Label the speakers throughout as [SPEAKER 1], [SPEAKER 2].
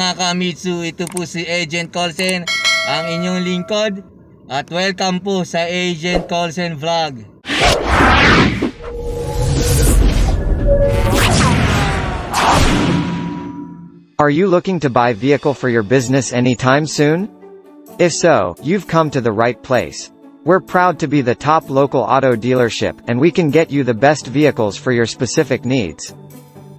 [SPEAKER 1] mga Kamitsu, ito po si Agent 𝗀𝐃𝐿𝐶, ang inyong lingkod. At welcome po sa Agent 𝗀𝐃𝐿𝐶 Vlog.
[SPEAKER 2] Are you looking to buy a vehicle for your business anytime soon? If so, you've come to the right place. We're proud to be the top local auto dealership, and we can get you the best vehicles for your specific needs.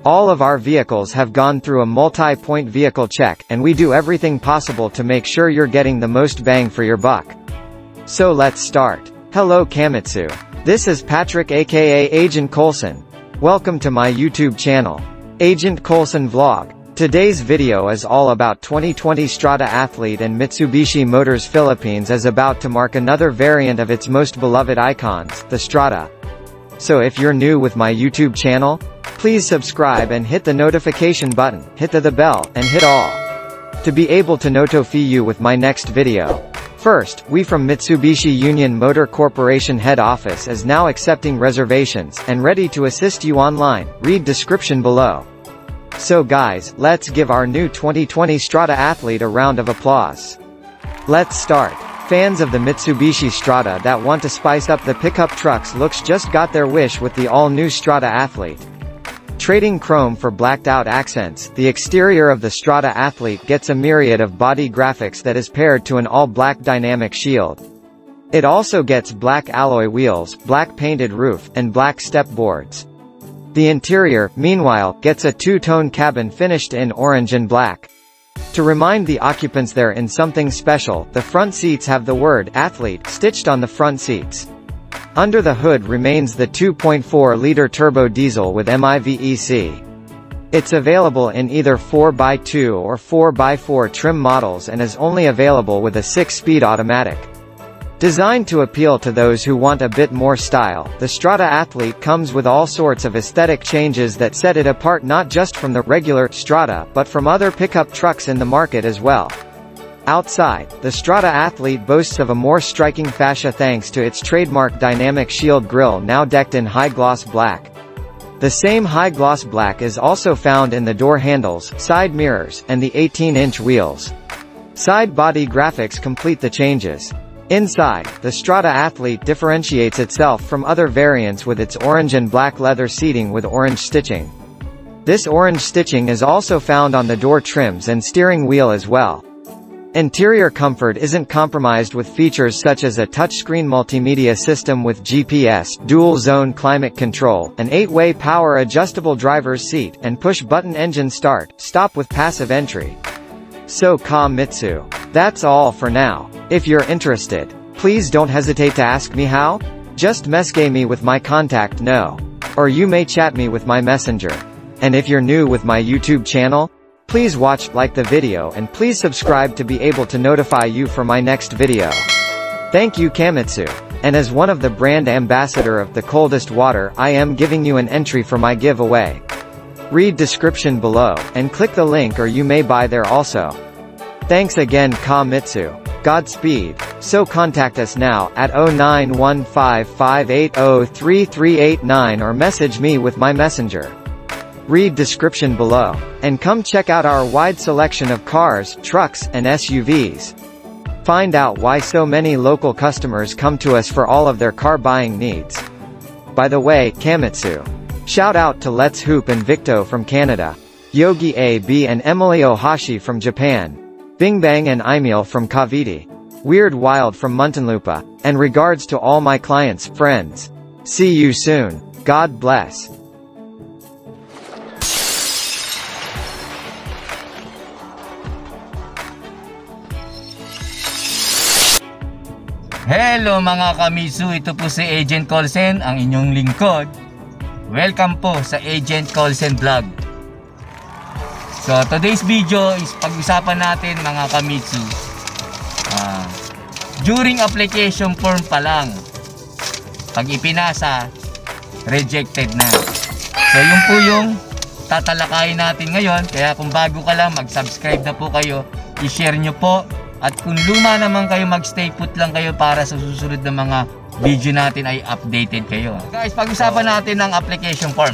[SPEAKER 2] All of our vehicles have gone through a multi-point vehicle check, and we do everything possible to make sure you're getting the most bang for your buck. So let's start. Hello 𝗡𝗄𝐿𝐶. This is Patrick aka Agent 𝗀𝐃𝐿𝐶. Welcome to my YouTube channel, Agent 𝗀𝐃𝐿𝐶 Vlog. Today's video is all about 2020 Strada Athlete, and Mitsubishi Motors Philippines is about to mark another variant of its most beloved icons, the Strada. So if you're new with my YouTube channel, please subscribe and hit the notification button, hit the bell, and hit all, to be able to notify you with my next video. First, we from Mitsubishi Union Motor Corporation head office is now accepting reservations, and ready to assist you online, read description below. So guys, let's give our new 2020 Strada Athlete a round of applause. Let's start. Fans of the Mitsubishi Strada that want to spice up the pickup trucks looks just got their wish with the all-new Strada Athlete. Trading chrome for blacked-out accents, the exterior of the Strada Athlete gets a myriad of body graphics that is paired to an all-black dynamic shield. It also gets black alloy wheels, black painted roof, and black step boards. The interior, meanwhile, gets a two-tone cabin finished in orange and black. To remind the occupants they're in something special, the front seats have the word "Athlete" stitched on the front seats. Under the hood remains the 2.4-liter turbo diesel with 𝗚𝗡𝐵𝐸. It's available in either 4x2 or 4x4 trim models and is only available with a 6-speed automatic. Designed to appeal to those who want a bit more style, the Strada Athlete comes with all sorts of aesthetic changes that set it apart not just from the regular Strada but from other pickup trucks in the market as well. Outside, the Strada Athlete boasts of a more striking fascia thanks to its trademark dynamic shield grille now decked in high-gloss black. The same high-gloss black is also found in the door handles, side mirrors, and the 18-inch wheels. Side body graphics complete the changes. Inside, the Strada Athlete differentiates itself from other variants with its orange and black leather seating with orange stitching. This orange stitching is also found on the door trims and steering wheel as well. Interior comfort isn't compromised with features such as a touchscreen multimedia system with GPS, dual-zone climate control, an 8-way power-adjustable driver's seat, and push-button engine start-stop with passive entry. So 𝗂𝗄𝐿𝐶. That's all for now. If you're interested, please don't hesitate to ask me how? Just message me with my contact no. Or you may chat me with my messenger. And if you're new with my YouTube channel, please watch, like the video, and please subscribe to be able to notify you for my next video. Thank you 𝗂𝗄𝐿𝐶. And as one of the brand ambassador of the coldest water, I am giving you an entry for my giveaway. Read description below, and click the link or you may buy there also. Thanks again 𝗂𝗄𝐿𝐶. Godspeed. So contact us now, at 091558033889 or message me with my messenger. Read description below. And come check out our wide selection of cars, trucks, and SUVs. Find out why so many local customers come to us for all of their car buying needs. By the way, 𝗂𝗄𝐿𝐶. Shout out to 𝗪𝗡𝗍𝗄 from Canada, Yogi A.B. and Emily Ohashi from Japan, Bingbang and Imil from 𝗃𝗏𝗏, 𝗃𝗏𝗏𝗏 from Muntinlupa, and regards to all my clients, friends. See you soon. God bless.
[SPEAKER 1] Hello mga Kamitsu, ito po si Agent 𝗀𝐃𝐿𝐶, ang inyong lingkod. Welcome po sa Agent 𝗀𝐃𝐿𝐶 Vlog. So today's video is pag-usapan natin mga Kamitsu, during application form pa lang, pag ipinasa, rejected na. So yun po yung tatalakayin natin ngayon. Kaya kung bago ka lang, mag-subscribe na po kayo, i-share nyo po. At kung luma naman kayo, mag-stay put lang kayo para sa susunod na mga video natin ay updated kayo. Guys, pag-usapan natin ng application form.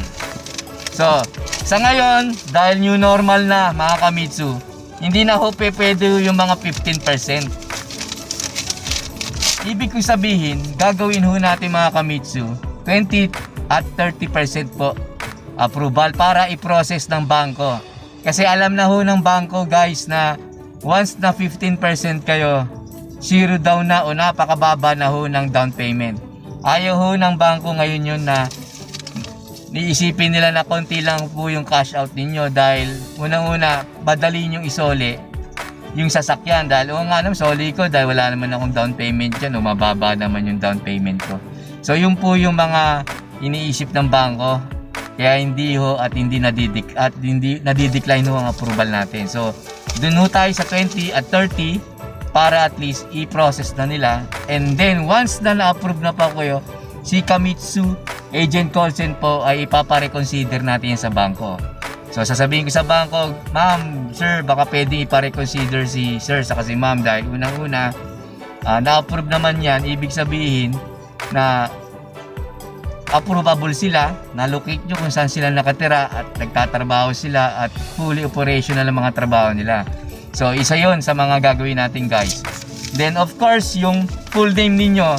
[SPEAKER 1] So, sa ngayon, dahil new normal na mga Kamitsu, hindi na ho pwede yung mga 15%. Ibig kong sabihin, gagawin ho natin mga kamitsu, 20 at 30% po approval para i-process ng bangko. Kasi alam na ho ng bangko guys na once na 15% kayo, zero down na o napakababa na ho ng down payment. Ayaw ho ng bangko ngayon yun na niisipin nila na konti lang po yung cash out ninyo dahil unang-una madali nyong isole yung sasakyan dahil nga naman soli ko dahil wala naman akong down payment dyan o mababa naman yung down payment ko. So yun po yung mga iniisip ng bangko kaya hindi ho at hindi nadidecline ho ang approval natin. So dun ho tayo sa 20 at 30 para at least i-process na nila, and then once na na-approve na po kayo, si 𝗂𝗏 agent call center po ay ipapa-reconsider natin yan sa bangko. So sasabihin ko sa bangko, ma'am, sir, baka pwedeng ipa-reconsider si sir sa kasi ma'am dahil unang-una na-approve naman yan, ibig sabihin na approvable sila, na-locate nyo kung saan sila nakatira at nagtatrabaho sila at fully operational ang mga trabaho nila. So isa yon sa mga gagawin natin guys. Then of course yung full name ninyo,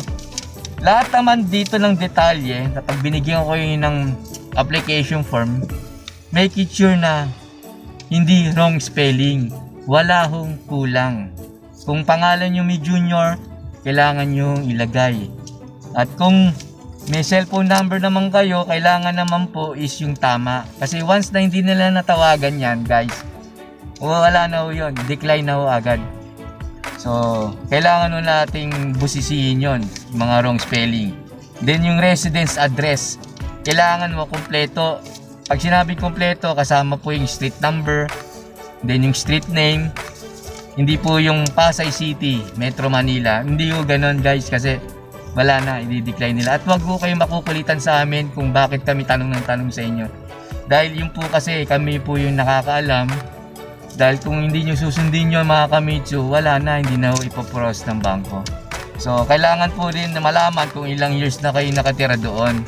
[SPEAKER 1] lahat naman dito ng detalye na pag binigyan ko kayo ng application form, make it sure na hindi wrong spelling, wala hong kulang. Kung pangalan nyo may junior, kailangan nyo ilagay. At kung may cellphone number naman kayo, kailangan naman po is yung tama. Kasi once na hindi nila natawagan yan guys, wala na ho yun, decline na ho agad. So kailangan nun nating busisihin yun, mga wrong spelling. Then yung residence address, kailangan mo kompleto. Pag sinabi kompleto, kasama po yung street number, then yung street name. Hindi po yung Pasay City, Metro Manila. Hindi ho ganon guys kasi wala na, i-decline nila. At wag po kayong makukulitan sa amin kung bakit kami tanong ng tanong sa inyo. Dahil yung po kasi kami po yung nakakaalam. Dahil kung hindi nyo susundin nyo mga 𝗂𝗏, wala na, hindi na ho ipoprost ng bangko. So kailangan po rin na malaman kung ilang years na kayo nakatira doon.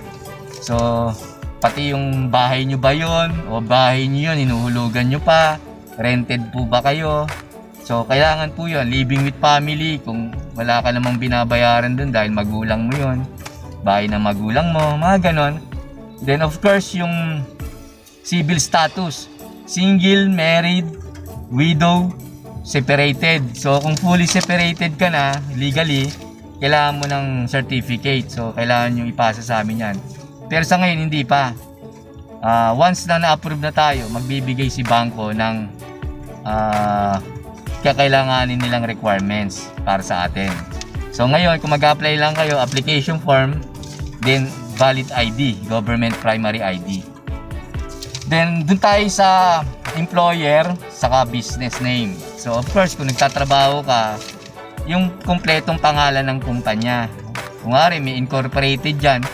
[SPEAKER 1] So pati yung bahay nyo ba yun o bahay nyo yun, hinuhulugan nyo pa, rented po ba kayo. So kailangan po yun, living with family, kung wala ka namang binabayaran dun dahil magulang mo yun, bahay ng magulang mo, mga ganon. Then of course yung civil status, single, married, widow, separated. So kung fully separated ka na legally, kailangan mo ng certificate. So kailangan nyo ipasa sa amin yan. Pero sa ngayon hindi pa. Once na na-approve na tayo, magbibigay si bangko ng kakailanganin nilang requirements para sa atin. So ngayon kung mag-apply lang kayo, application form, then valid ID, government primary ID. Then dun tayo sa employer saka business name. So of course kung nagtatrabaho ka, yung kumpletong pangalan ng kumpanya. Kung nga rin may incorporated dyan,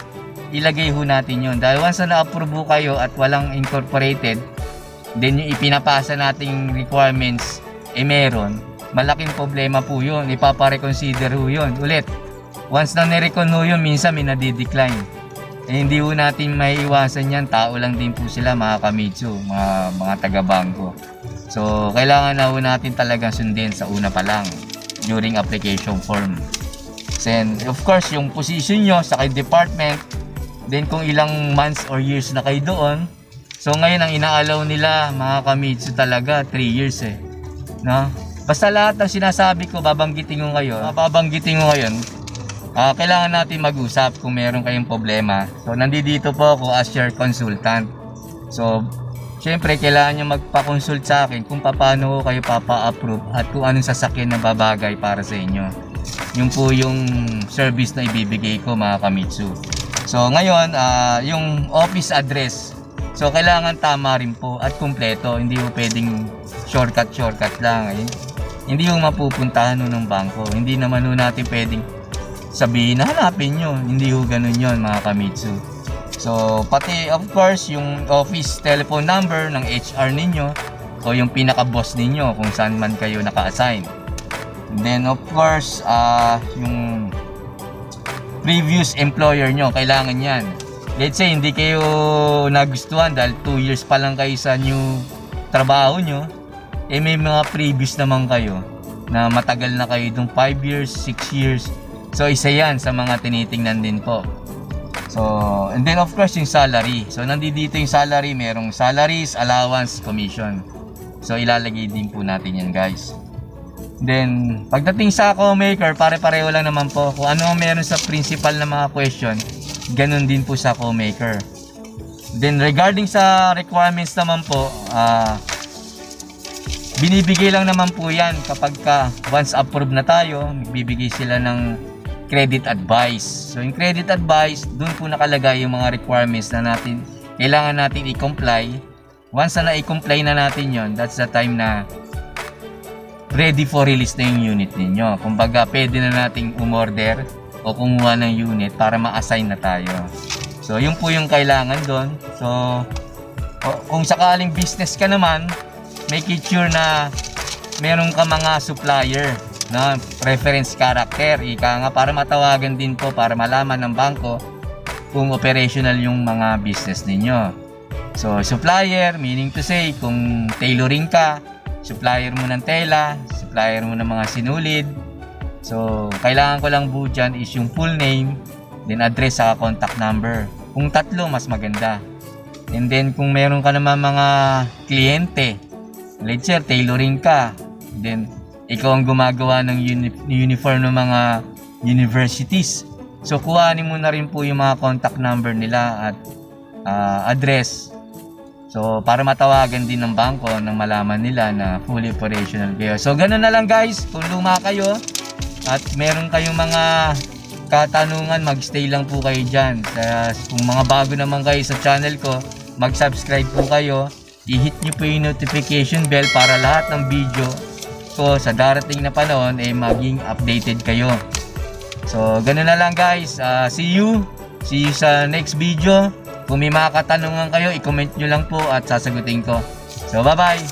[SPEAKER 1] ilagay ho natin yun. Dahil once na na-approve kayo at walang incorporated, then yung ipinapasa nating requirements meron, malaking problema po yun. Ipapa-reconsider ho yun ulit. Once na nirecon ho yun, minsan may nadidecline. Hindi ho natin maiiwasan yan, tao lang din po sila mga 𝗂𝗏, mga taga-bangko. So kailangan na ho natin talagang sundin sa una pa lang during application form. Then of course yung position nyo sa department, then kung ilang months or years na kayo doon. So ngayon ang inaalaw nila mga 𝗂𝗏 talaga 3 years no? Basta lahat ng sinasabi ko babanggitin ko ngayon. Kailangan natin mag-usap kung meron kayong problema. So nandito po ako as your consultant. So syempre kailangan nyo magpa-consult sa akin kung paano kayo papa-approve at kung anong sasakyan na babagay para sa inyo. Yung po yung service na ibibigay ko mga 𝗂𝗏. So ngayon yung office address, so kailangan tama rin po at kumpleto. Hindi po pwedeng shortcut lang. Hindi yung mapupuntahan ng bangko. Hindi naman natin pwedeng sabihin na hanapin nyo. Hindi ho ganun yun mga 𝗂𝗏. So pati of course yung office telephone number ng HR ninyo o yung pinaka-boss ninyo kung saan man kayo naka-assign. Then of course yung previous employer nyo, kailangan yan. Let's say hindi kayo nagustuhan dahil 2 years pa lang kayo sa new trabaho nyo, eh may mga previous naman kayo na matagal na kayo itong 5 years, 6 years. So isa yan sa mga tinitingnan din po. So, and then of course yung salary. So nandito yung salary, merong salaries, allowance, commission. So ilalagay din po natin yan guys. Then pagdating sa co-maker, pare-pareho lang naman po. Kung ano meron sa principal na mga question, ganun din po sa co-maker. Then regarding sa requirements naman po, binibigay lang naman po yan kapag once approved na tayo, bibigay sila ng credit advice. So yung credit advice, dun po nakalagay yung mga requirements na kailangan natin i-comply. Once na i-comply na natin yon, that's the time na ready for release na yung unit ninyo. Kumbaga pwede na nating umorder o kumuha ng unit para ma-assign na tayo. So yun po yung kailangan doon. So kung sakaling business ka naman, make it sure na meron ka mga supplier na reference character, ika nga, para matawagan din po, para malaman ng bangko kung operational yung mga business ninyo. So supplier, meaning to say, kung tailoring ka, supplier mo ng tela, supplier mo ng mga sinulid. So kailangan ko lang po dyan is yung full name, then address sa contact number. Kung tatlo, mas maganda. And then kung meron ka naman mga kliyente, let's say tailoring ka, then ikaw ang gumagawa ng uniform ng mga universities. So kuhanin mo na rin po yung mga contact number nila at address. So para matawagan din ng bangko nang malaman nila na fully operational kayo. So ganun na lang guys, kung luma kayo at meron kayong mga katanungan, mag-stay lang po kayo dyan. Kung mga bago naman kayo sa channel ko, mag-subscribe po kayo. I-hit nyo po yung notification bell para lahat ng video ko sa darating na panahon ay maging updated kayo. So ganun na lang guys. See you sa next video. Kung may mga katanungan kayo, i-comment nyo lang po at sasagutin ko. So bye bye.